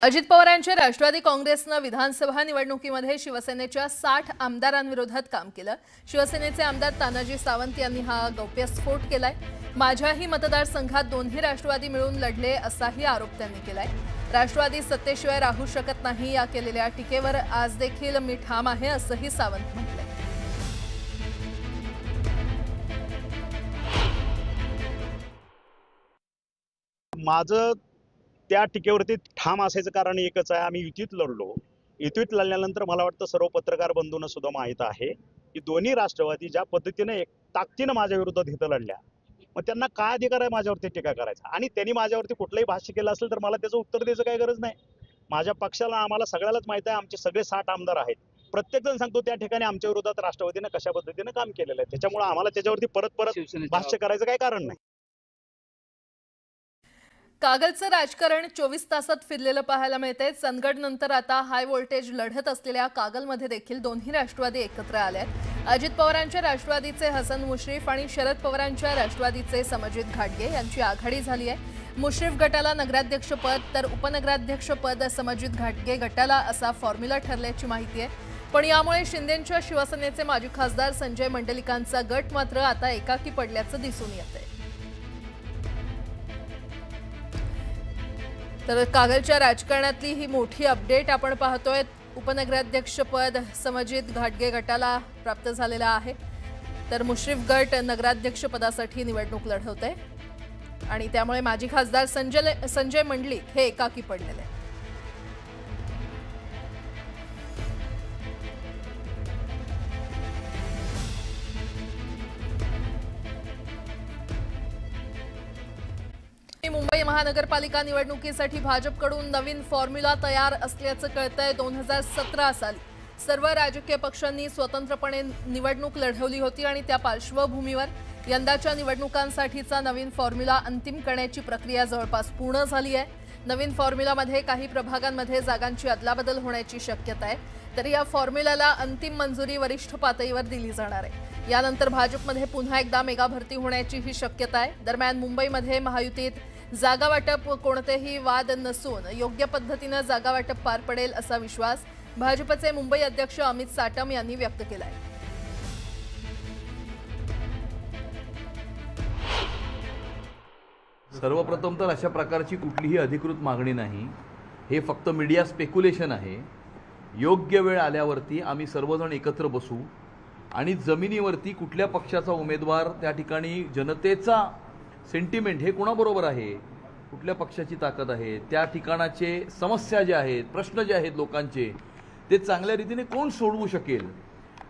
अजित पवारांच्या राष्ट्रवादी काँग्रेसने विधानसभा निवडणुकीमध्ये शिवसेनेच्या 60 आमदारांविरोधात काम केलं। शिवसेनेचे आमदार तानाजी सावंत यांनी हा गौप्यस्फोट केलाय। माझ्याही मतदारसंघात दोन्ही राष्ट्रवादी मिळून लढले असाही आरोप त्यांनी केलाय। राष्ट्रवादी सत्तेशिवाय राहू शकत नाही या केलेल्या टीकेवर आज देखील मी ठाम आहे असंही सावंत म्हटलंय। माझं त्या टीकेवरती ठाम असायचं कारण एकच आहे, आम्ही युतीत लढलो। युतीत लढल्यानंतर मला वाटतं सर्व पत्रकार बंधूंना सुद्धा माहित आहे की दोन्ही राष्ट्रवादी ज्या पद्धतीने ताकदीने माझ्या विरोधात इथं लढल्या, मग त्यांना काय अधिकार आहे माझ्यावरती टीका करायचा। आणि त्यांनी माझ्यावरती कुठलंही भाष्य केलं असेल तर मला त्याचं उत्तर द्यायचं काही गरज नाही। माझ्या पक्षाला आम्हाला सगळ्यालाच माहित आहे, आमचे सगळे 60 आमदार आहेत। प्रत्येक जण सांगतो त्या ठिकाणी आमच्या विरोधात राष्ट्रवादीने कशा पद्धतीने काम केलेलं आहे, त्याच्यामुळे आम्हाला त्याच्यावरती परत भाष्य करायचं काही कारण नाही। कागलचं राजकारण 24 तासात फिरलेलं पाहायला मिळतंय। चंदगड नंतर आता हाय व्होल्टेज लढत असलेल्या कागलमध्ये देखील दोन्ही राष्ट्रवादी एकत्र आलेत। अजित पवारांच्या राष्ट्रवादीचे हसन मुश्रीफ आणि शरद पवारांच्या राष्ट्रवादीचे समजित घाटगे यांची आघाडी झाली आहे। मुश्रीफ गटाला नगराध्यक्षपद तर उपनगराध्यक्षपद समजित घाटगे गटाला असा फॉर्म्युला ठरल्याची माहिती आहे। पण यामुळे शिंदेंच्या शिवसेनेचे माजी खासदार संजय मंडलिकांचा गट मात्र आता एकाकी पडल्याचं दिसून येतंय। तर कागलच्या राजकारणातली ही मोठी अपडेट आपण पाहतोय। उपनगराध्यक्षपद समजित घाटगे गटाला प्राप्त झालेलं आहे, तर मुश्रीफ गट नगराध्यक्षपदासाठी निवडणूक लढवतोय आणि त्यामुळे माजी खासदार संजय मंडलिक हे एकाकी पडलेले आहेत। मुंबई महानगरपालिका निवडणुकीसाठी भाजपकडून नवीन फॉर्म्युला तयार असल्याचं कळतंय। 2017 साली सर्व राजकीय पक्षांनी स्वतंत्रपणे निवडणूक लढवली होती आणि त्या पार्श्वभूमीवर यंदाच्या निवडणुकांसाठीचा नवीन फॉर्म्युला अंतिम करण्याची प्रक्रिया जवळपास पूर्ण झाली आहे। नवीन फॉर्म्युलामध्ये काही प्रभागांमध्ये जागांची अदलाबदल होण्याची शक्यता आहे, तर या फॉर्म्युलाला अंतिम मंजुरी वरिष्ठ पातळीवर दिली जाणार आहे। यानंतर भाजपमध्ये पुन्हा एकदा मेगा भरती होण्याची ही शक्यता आहे। दरम्यान मुंबईमध्ये महायुतीत जागा वाटप कोणतेही वाद नसून योग्य पद्धतीने जागा वाटप पार पडेल असा विश्वास भाजपचे मुंबई अध्यक्ष अमित साटम यांनी व्यक्त केलाय। सर्वप्रथम तर अशा प्रकारची कुठलीही अधिकृत मागणी नाही, हे फक्त मीडिया स्पेक्युलेशन आहे। योग्य वेळ आल्यावरती आम्ही सर्वजण एकत्र बसू आणि जमिनीवरती कुठल्या पक्षाचा उमेदवार, त्या ठिकाणी जनतेचा सेंटिमेंट हे कोणाबरोबर आहे, कुठल्या पक्षाची ताकद आहे, त्या ठिकाणाचे समस्या ज्या आहेत, प्रश्न जे आहेत लोकांचे, ते चांगल्या रीतीने कोण सोडवू शकेल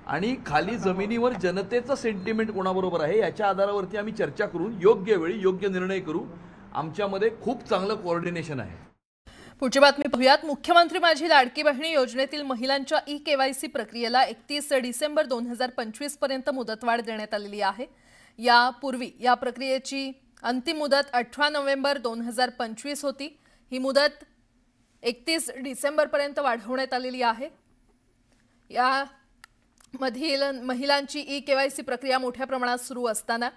आणि खाली जमिनीवर जनतेचा सेंटिमेंट कोणाबरोबर आहे याच्या आधारावरती आम्ही चर्चा करून योग्य वेळी योग्य निर्णय करू। आमच्यामध्ये खूप चांगलं कोऑर्डिनेशन आहे। पुढची बातमी पाहूयात। मुख्यमंत्री माझी लाडकी बहिणी योजनेतील महिलांच्या ई-केवायसी प्रक्रियेला 31 डिसेंबर 2025 पर्यंत मुदतवाढ देण्यात आलेली आहे। यापूर्वी या प्रक्रियेची अंतिम मुदत 18 नोव्हेंबर 2025 होती। ही मुदत 31 डिसेंबर पर्यंत वाढवण्यात आलेली आहे। या मधील महिलांची ई-केवायसी प्रक्रिया मोठ्या प्रमाणात सुरू असताना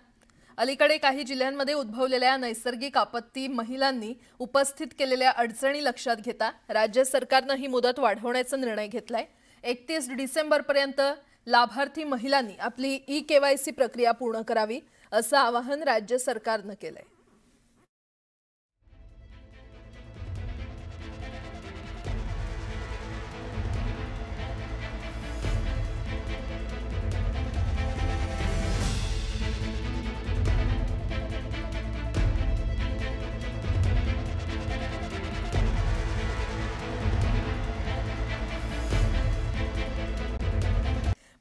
अलीकडे काही जिल्ह्यांमध्ये उद्भवलेल्या नैसर्गिक आपत्ती, महिलांनी उपस्थित केलेल्या अडचणी लक्षात घेता राज्य सरकारने ही मुदत वाढवण्याचा निर्णय घेतलाय। 31 डिसेंबर पर्यंत लाभार्थी महिलांनी आपली ई-केवायसी प्रक्रिया पूर्ण करावी असं आवाहन राज्य सरकारने केलंय।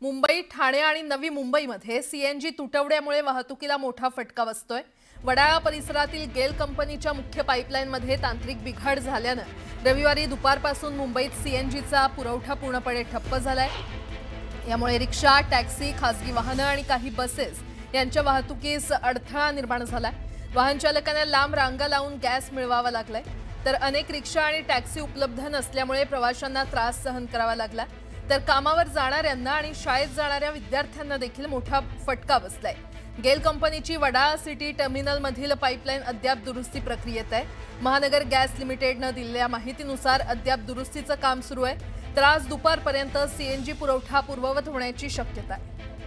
मुंबई, ठाणे आणि नवी मुंबईमध्ये सीएनजी तुटवड्यामुळे वाहतुकीला मोठा फटका बसतोय। वडाळा परिसरातील गेल कंपनीच्या मुख्य पाईपलाईनमध्ये तांत्रिक बिघाड झाल्यानं रविवारी दुपारपासून मुंबईत सीएनजीचा पुरवठा पूर्णपणे ठप्प झालाय। यामुळे रिक्षा, टॅक्सी, खासगी वाहनं आणि काही बसेस यांच्या वाहतुकीस अडथळा निर्माण झालाय। वाहन चालकांना लांब रांगा लावून गॅस मिळवावा लागलाय, तर अनेक रिक्षा आणि टॅक्सी उपलब्ध नसल्यामुळे प्रवाशांना त्रास सहन करावा लागला। तर कामावर जाणाऱ्यांना आणि शाळेत जाणाऱ्या विद्यार्थ्यांना देखील मोठा फटका बसलाय। गेल कंपनीची वडाळा सिटी टर्मिनलमधील पाईपलाईन अद्याप दुरुस्ती प्रक्रियेत आहे। महानगर गॅस लिमिटेडनं दिलेल्या माहितीनुसार अद्याप दुरुस्तीचं काम सुरू आहे, तर आज दुपारपर्यंत सीएनजी पुरवठा पूर्ववत होण्याची शक्यता आहे।